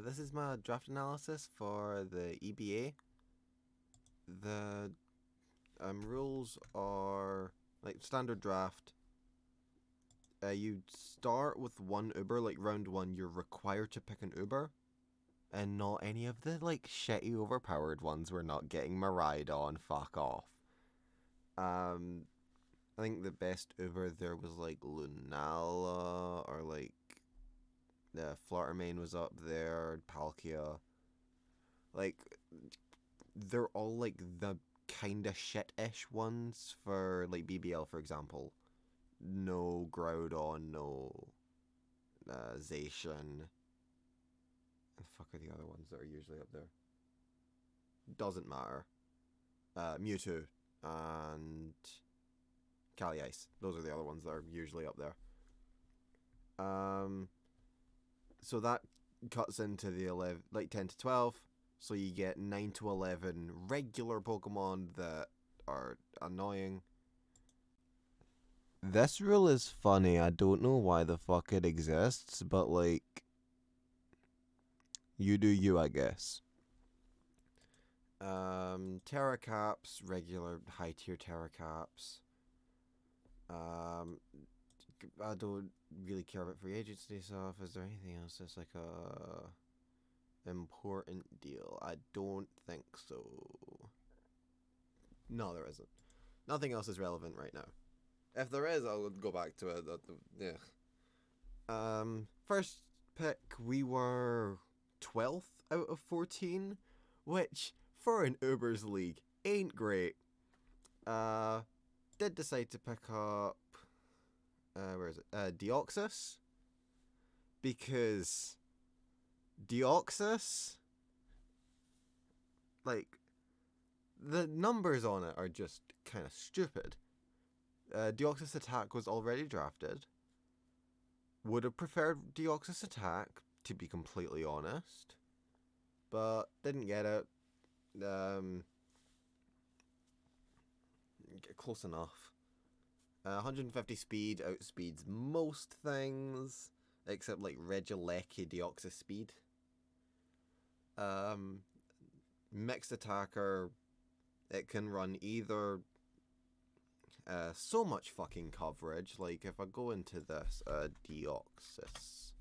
This is my draft analysis for the EBA. The rules are like standard draft. You start with one Uber, like round one, you're required to pick an Uber, and not any of the like shitty overpowered ones we're not getting Miraidon. Fuck off. I think the best Uber there was like Lunala or like the Fluttermane was up there, Palkia. Like they're all like the kinda shit-ish ones for like BBL, for example. No Groudon, no Zacian. The fuck are the other ones that are usually up there? Doesn't matter. Mewtwo and Cali Ice. Those are the other ones that are usually up there. So that cuts into the 11, like 10 to 12. So you get 9 to 11 regular Pokemon that are annoying. This rule is funny. I don't know why the fuck it exists, but like, you do you, I guess. Terracaps, regular high tier Terracaps. I don't really care about free agency stuff. Is there anything else that's like a important deal? I don't think so. No, there isn't. Nothing else is relevant right now. If there is, I'll go back to it. Yeah. First pick, we were 12th out of 14, which for an Ubers league ain't great. Did decide to pick up where is it? Deoxys, because Deoxys, like, the numbers on it are just kind of stupid. Deoxys Attack was already drafted. Would have preferred Deoxys Attack, to be completely honest, but didn't get it. Close enough. 150 speed outspeeds most things, except like Regieleki Deoxys speed. Mixed attacker, it can run either so much fucking coverage. Like if I go into this Deoxys,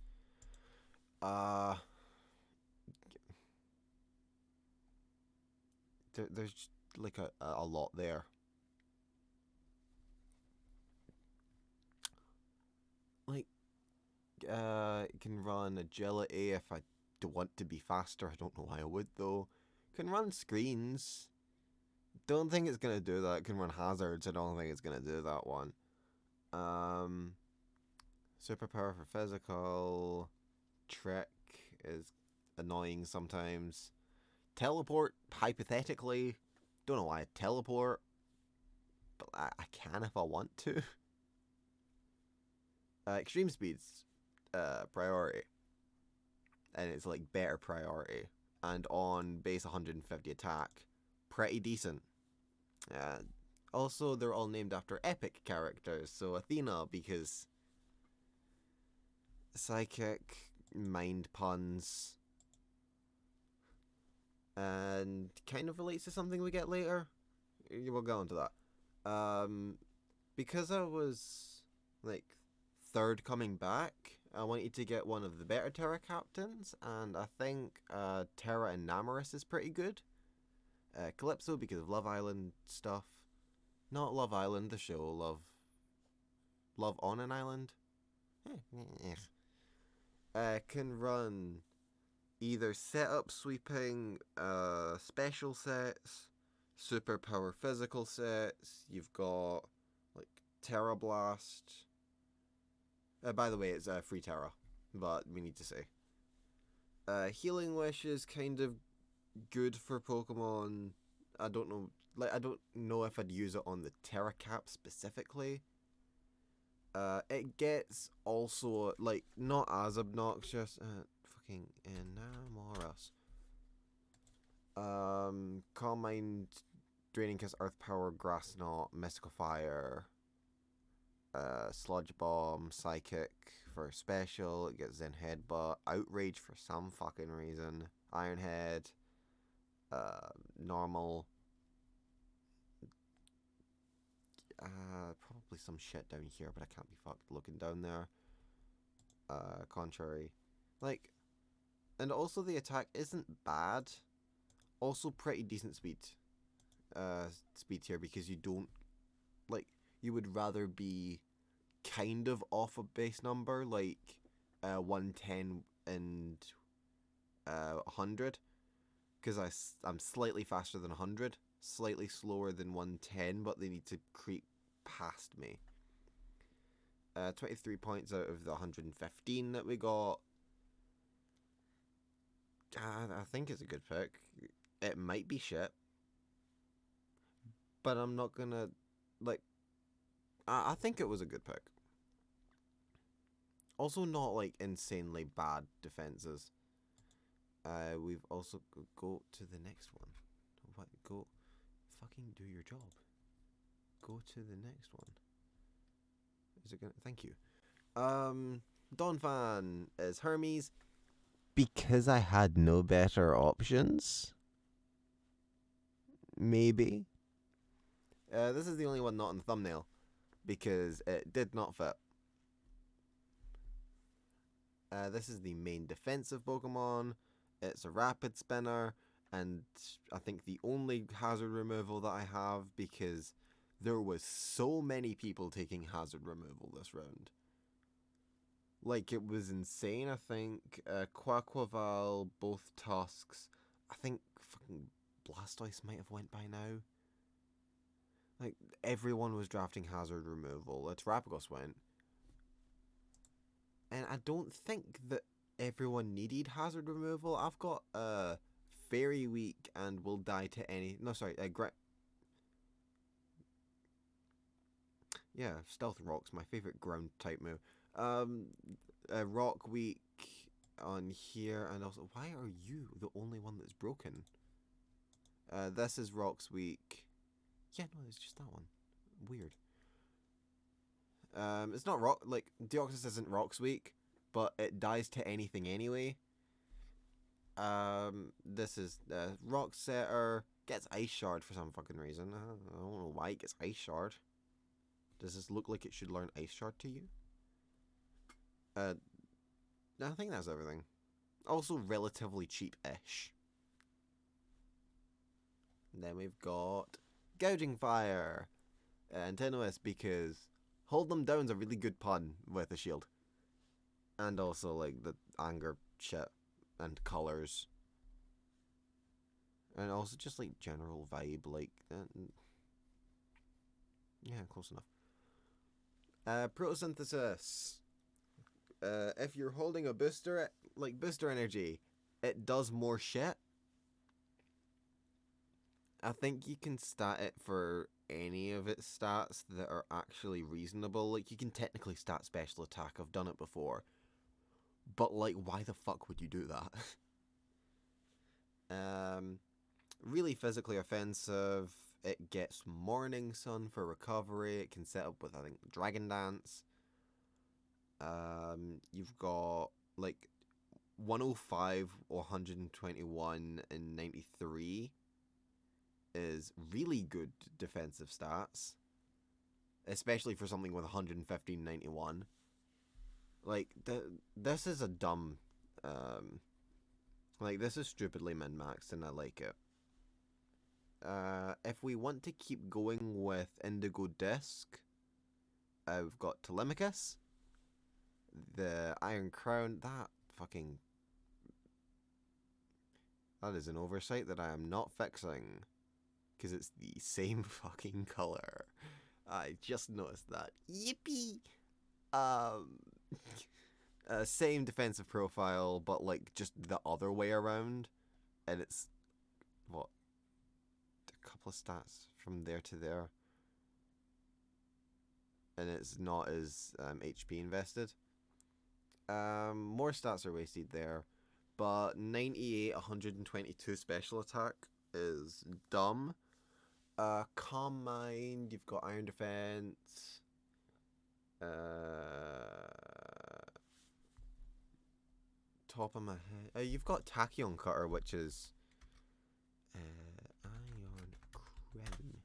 there's like a lot there. Like it can run agility if I don't want to be faster. I don't know why I would though. Can run screens. Don't think it's gonna do that. It can run hazards. I don't think it's gonna do that one. Superpower for physical. Trick is annoying sometimes. Teleport, hypothetically. Don't know why I teleport, but I can if I want to. Extreme speed's priority, and it's like better priority. And on base 150 attack, pretty decent. Also, they're all named after epic characters. So Athena, because psychic, mind puns, and kind of relates to something we get later. We'll go into that. Because I was like third coming back, I wanted to get one of the better Terra captains, and I think Terra Enamoris is pretty good. Calypso because of Love Island stuff. Not Love Island, the show. Love on an Island. Can run either setup sweeping, special sets, superpower physical sets. You've got like Terra Blast. By the way, it's free Terra, but we need to say. Healing Wish is kind of good for Pokemon. I don't know if I'd use it on the Terra Cap specifically. It gets also like not as obnoxious. Fucking Enamoras. Calm Mind, Draining Kiss, Earth Power, Grass Knot, Mystical Fire. Sludge Bomb, Psychic for special. It gets Zen Headbutt, Outrage for some fucking reason, Iron Head, normal. Probably some shit down here, but I can't be fucked looking down there. Contrary. Like, and also the attack isn't bad. Also pretty decent speed. Speed here because you don't, like, you would rather be kind of off a base number, like 110 and 100, because I'm slightly faster than 100, slightly slower than 110, but they need to creep past me. 23 points out of the 115 that we got. I think it's a good pick. It might be shit, but I'm not gonna, like, I think it was a good pick. Also not, like, insanely bad defenses. We've also go to the next one. What? Go fucking do your job. Go to the next one. Is it gonna? Thank you. Donphan is Hermes because I had no better options. Maybe. This is the only one not in the thumbnail because it did not fit. This is the main defensive Pokemon. It's a rapid spinner, and I think the only hazard removal that I have because there was so many people taking hazard removal this round. Like, it was insane. I think Quaquaval, both Tusks. I think fucking Blastoise might have went by now. Like, everyone was drafting hazard removal. Terapagos went. And I don't think that everyone needed hazard removal. I've got Fairy Weak and will die to any... No, sorry. Yeah, Stealth Rock's my favourite ground type move. Rock Weak on here, and also, why are you the only one that's broken? This is Rock's Weak. Yeah, no, it's just that one. Weird. It's not Rock, like, Deoxys isn't Rock's Weak, but it dies to anything anyway. This is Rock Setter, gets Ice Shard for some fucking reason. I don't know why it gets Ice Shard. Does this look like it should learn Ice Shard to you? I think that's everything. Also relatively cheap-ish. Then we've got Gouging Fire. And Tenuous because hold them down's a really good pun with a shield. And also, like, the anger shit and colours. And also just, like, general vibe, like... yeah, close enough. Photosynthesis. If you're holding a booster, like booster energy, it does more shit. I think you can stat it for any of its stats that are actually reasonable. Like, you can technically stat special attack. I've done it before. But, like, why the fuck would you do that? Really physically offensive. It gets Morning Sun for recovery. It can set up with, I think, Dragon Dance. You've got, like, 105, 121, and 93 is really good defensive stats. Especially for something with 115, 91. Like, this is a dumb... like, this is stupidly min-maxed, and I like it. If we want to keep going with Indigo Disc, we've got Telemachus. The Iron Crown, that fucking... That is an oversight that I am not fixing. Because it's the same fucking colour. I just noticed that. Yippee! Same defensive profile, but, like, just the other way around. And it's... what? A couple of stats from there to there. And it's not as HP invested. More stats are wasted there. But 98, 122 special attack is dumb. Calm Mind, you've got Iron Defense. Top of my head. You've got Tachyon Cutter, which is Ion Creme.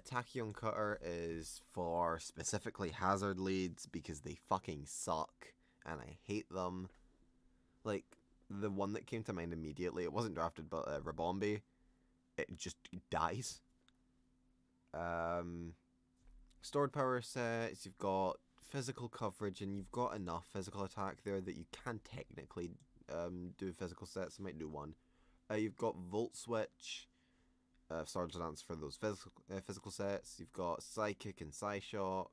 Tachyon Cutter is for specifically hazard leads because they fucking suck and I hate them. Like, the one that came to mind immediately, it wasn't drafted, but Rabombi, it just dies. Stored power sets, you've got physical coverage, and you've got enough physical attack there that you can technically do physical sets. I might do one. You've got Volt Switch, Swords Dance for those physical sets. You've got Psychic and Psyshock.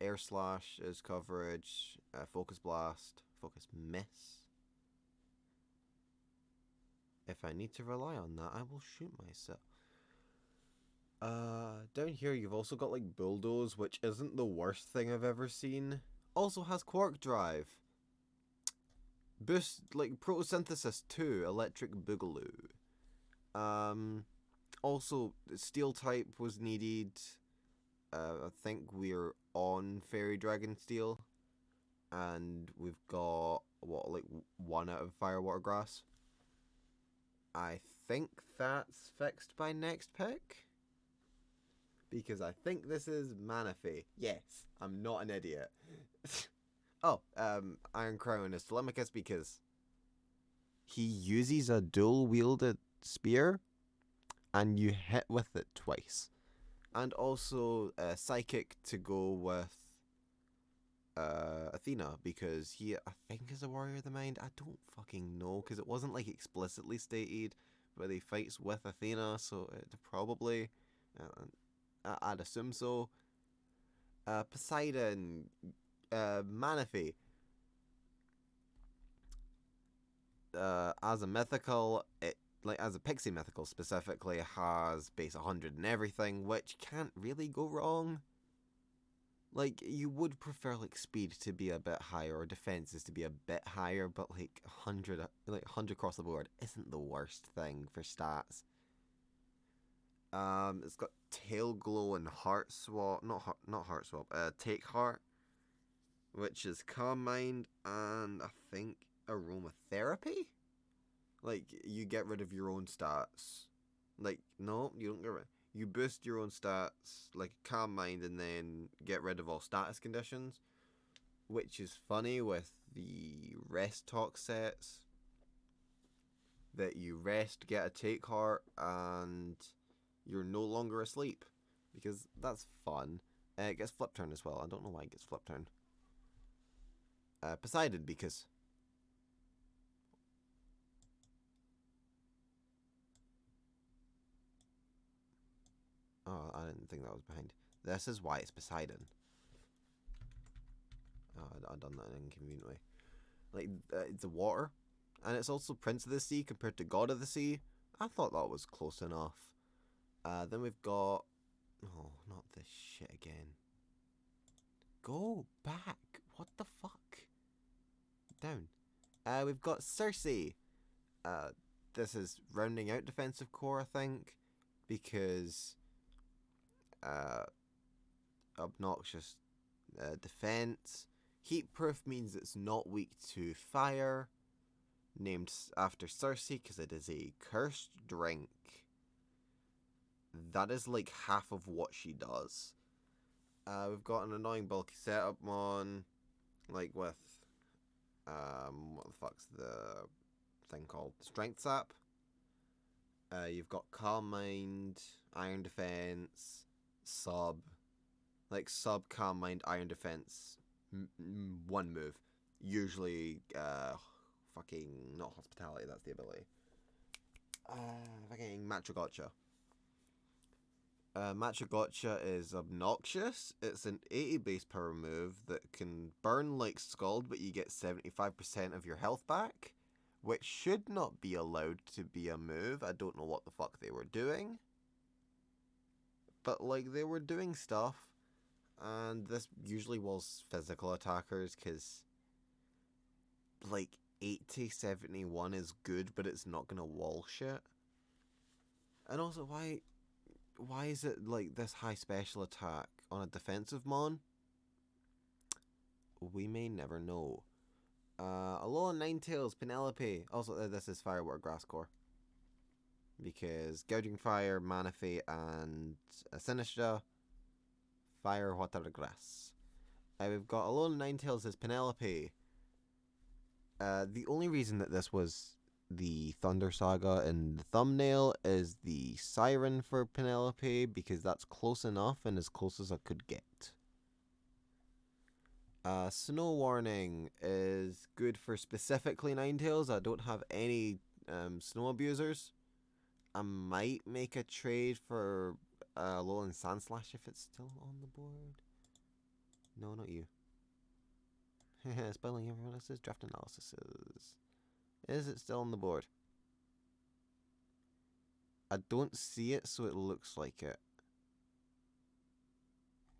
Air Slash is coverage. Focus Blast. Focus Miss. If I need to rely on that, I will shoot myself. Down here you've also got like Bulldoze, which isn't the worst thing I've ever seen. Also has Quark Drive. Boost, like Photosynthesis 2, Electric Boogaloo. Also, Steel type was needed. I think we're on Fairy Dragon Steel. And we've got, what, like 1 out of Fire Water Grass. I think that's fixed by next pick. Because I think this is Manaphy. Yes, I'm not an idiot. Oh, Iron Crown is Telemachus because he uses a dual-wielded spear and you hit with it twice. And also Psychic to go with Athena because he, I think, is a warrior of the mind. I don't fucking know because it wasn't like explicitly stated, but he fights with Athena, so it probably... I'd assume so. Poseidon, Manaphy. As a mythical, as a pixie mythical specifically, has base 100 and everything, which can't really go wrong. Like, you would prefer like speed to be a bit higher or defenses to be a bit higher, but like 100 across the board isn't the worst thing for stats. It's got Tail Glow and Heart Swap, not Heart Swap, Take Heart, which is Calm Mind and I think Aromatherapy? Like, you get rid of your own stats. Like, no, you don't get rid. You boost your own stats, like Calm Mind, and then get rid of all status conditions, which is funny with the Rest Talk sets. That you rest, get a Take Heart, and you're no longer asleep, because that's fun. It gets Flip Turn as well. I don't know why it gets Flip Turn. Poseidon, because... Oh, I didn't think that was behind. This is why it's Poseidon. Oh, I've done that in an inconvenient way. Like, it's the water, and it's also Prince of the Sea compared to God of the Sea. I thought that was close enough. Then we've got... Oh, not this shit again. Go back. What the fuck? Down. We've got Circe. This is rounding out defensive core, I think, because obnoxious defense. Heatproof means it's not weak to fire. Named after Circe because it is a cursed drink. That is like half of what she does. We've got an annoying bulky setup mon, like with what the fuck's the thing called? Strength Sap. You've got Calm Mind, Iron Defense, Sub. Like Sub, Calm Mind, Iron Defense. One move. Usually, fucking not Hospitality, that's the ability. Fucking Matcha Gotcha. Matcha Gotcha is obnoxious. It's an 80 base power move that can burn like Scald, but you get 75% of your health back, which should not be allowed to be a move. I don't know what the fuck they were doing. But, like, they were doing stuff, and this usually was physical attackers, because, like, 80-71 is good, but it's not gonna wall shit. And also, why is it, like, this high special attack on a defensive mon? We may never know. Alolan Ninetales, Penelope. Also, this is Firewater Grass Core. Because Gouging Fire, Manaphy, and Sinistra, Fire, Water, Grass. We've got Alolan Ninetales as Penelope. The only reason that this was the Thunder Saga in the thumbnail is the Siren for Penelope, because that's close enough and as close as I could get. Snow Warning is good for specifically Ninetales. I don't have any Snow Abusers. I might make a trade for Alolan Sandslash if it's still on the board. No, not you. Spelling everyone else's draft analysis. Is it still on the board? I don't see it, so it looks like it.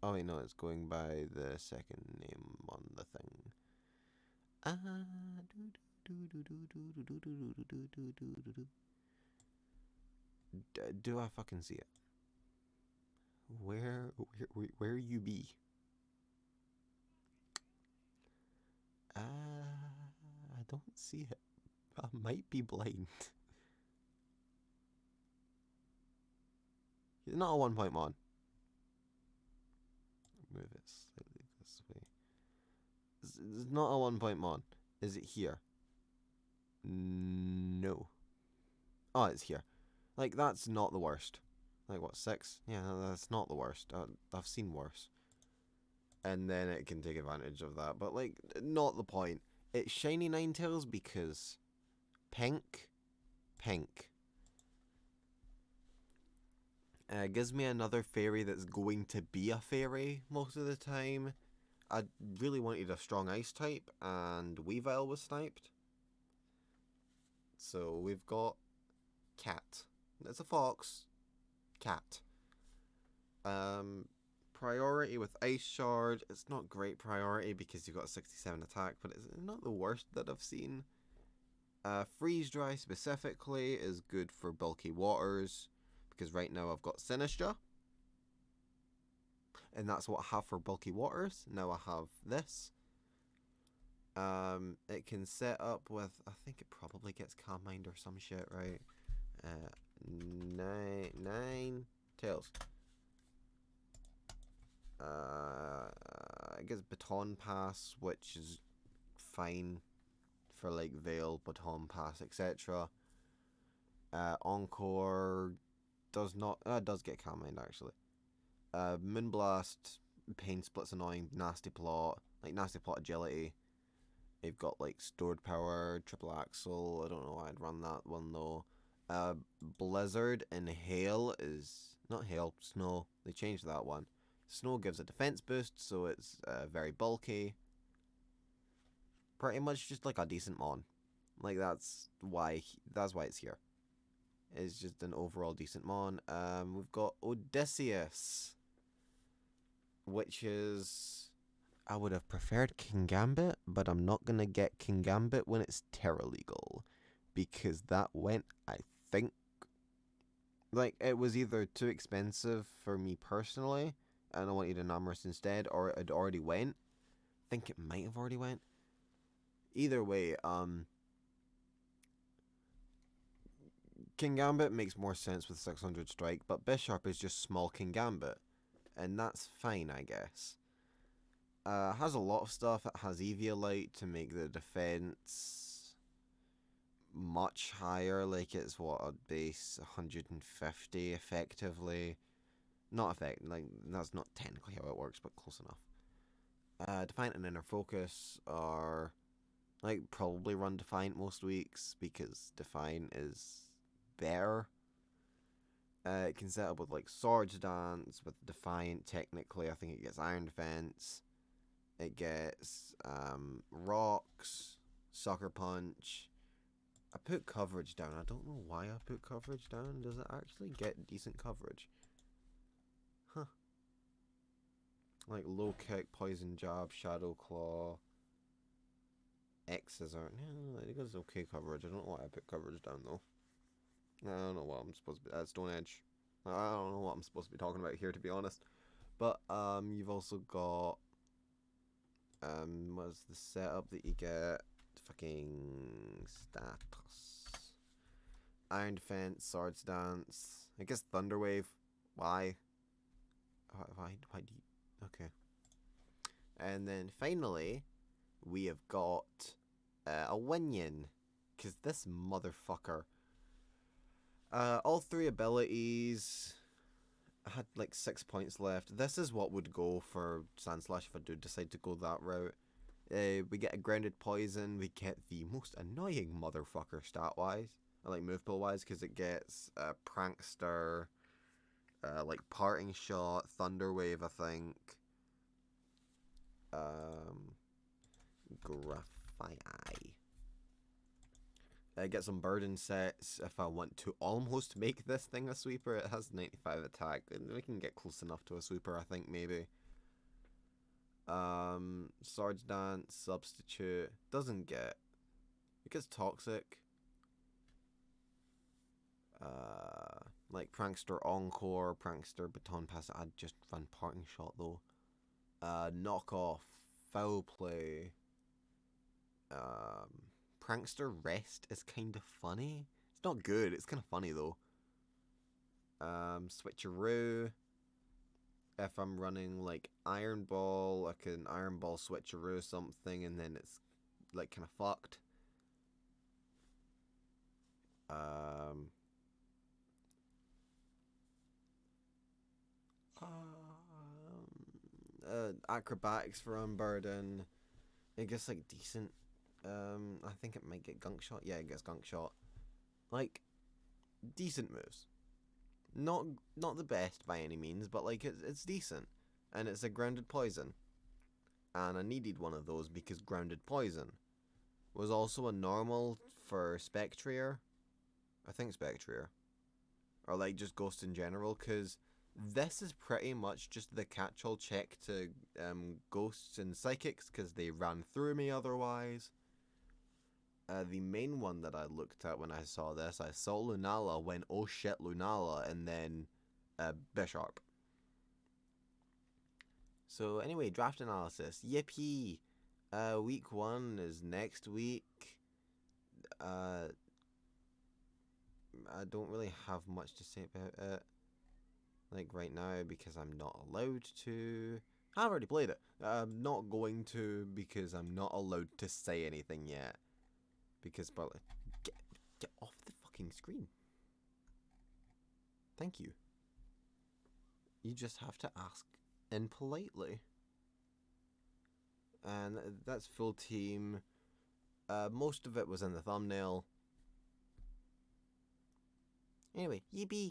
Oh wait, no, it's going by the second name on the thing. Do I fucking see it? Where you be? I don't see it. I might be blind. He's not a 1-point mon. Move it slightly this way. It's not a 1-point mon. Is it here? No. Oh, it's here. Like, that's not the worst. Like, what, 6? Yeah, that's not the worst. I've seen worse. And then it can take advantage of that. But, like, not the point. It's shiny Ninetales because pink. Gives me another fairy that's going to be a fairy most of the time. I really wanted a strong ice type, and Weavile was sniped. So we've got cat. It's a fox. Cat. Priority with Ice Shard. It's not great priority because you've got a 67 attack, but it's not the worst that I've seen. Freeze Dry specifically is good for bulky waters, because right now I've got Sinistra. And that's what I have for bulky waters. Now I have this. It can set up with, I think it probably gets Calm Mind or some shit, right? 9 tails. I guess Baton Pass, which is fine for like Veil, Baton Pass, etc. Encore does not, does get Calm Mind actually. Moonblast, Pain Split's annoying, Nasty Plot, like Nasty Plot Agility. They've got like Stored Power, Triple Axle. I don't know why I'd run that one though. Blizzard and Hail is not Hail, Snow. They changed that one. Snow gives a defense boost, so it's very bulky. Pretty much just like a decent mon. Like that's why it's here. It's just an overall decent mon. We've got Odysseus, which is, I would have preferred King Gambit, but I'm not gonna get King Gambit when it's Terra Legal, because that went, I think, like it was either too expensive for me personally, and I wanted an Amorous instead, or it already went. I think it might have already went. Either way, King Gambit makes more sense with 600 strike, but Bisharp is just small King Gambit, and that's fine, I guess. Has a lot of stuff. It has Eviolite to make the defense much higher. Like it's what, a base 150 effectively. Not effective. Like that's not technically how it works, but close enough. Defiant and Inner Focus are like probably run Defiant most weeks because Defiant is better. It can set up with like Swords Dance with Defiant. Technically, I think it gets Iron Defense. It gets Rocks, Sucker Punch. I put coverage down. I don't know why I put coverage down. Does it actually get decent coverage? Huh. Like Low Kick, Poison Jab, Shadow Claw. X's aren't. Yeah, it goes okay coverage. I don't know why I put coverage down though. I don't know what I'm supposed to be. Stone Edge. I don't know what I'm supposed to be talking about here, to be honest. But you've also got what's the setup that you get? Fucking status. Iron Defense, Swords Dance. I guess Thunderwave. Why? Why do you... Okay. And then finally, we have got a Winion. Because this motherfucker. All three abilities. I had like 6 points left. This is what would go for Sandslash if I do decide to go that route. We get a Grounded Poison. We get the most annoying motherfucker stat-wise. Like move pool-wise, because it gets Prankster, like Parting Shot, Thunderwave, I think. Graphite. I get some burden sets if I want to almost make this thing a sweeper. It has 95 attack, and we can get close enough to a sweeper, I think, maybe. Swords Dance, Substitute. Doesn't get... It gets Toxic. Like Prankster Encore, Prankster Baton Pass. I'd just run Parting Shot, though. Knock Off, Foul Play. Prankster Rest is kind of funny. It's not good, it's kind of funny though. Switcheroo. If I'm running like Iron Ball, I can Iron Ball Switcheroo something and then it's like kind of fucked. Acrobatics for Unburden. I guess like decent. I think it might get Gunk Shot. Yeah, it gets Gunk Shot. Like, decent moves. Not the best by any means, but like it's decent. And it's a Grounded Poison. And I needed one of those because Grounded Poison was also a normal for Spectrier. I think Spectrier. Or like just Ghost in general, because this is pretty much just the catch-all check to Ghosts and Psychics, because they ran through me otherwise. The main one that I looked at when I saw this, I saw Lunala, went, oh shit, Lunala, and then Bisharp. So anyway, draft analysis. Yippee! Week 1 is next week. I don't really have much to say about it. Like right now, because I'm not allowed to. I've already played it. I'm not going to because I'm not allowed to say anything yet. Because, but get off the fucking screen. Thank you. You just have to ask in politely. And that's full team. Most of it was in the thumbnail. Anyway, yippee!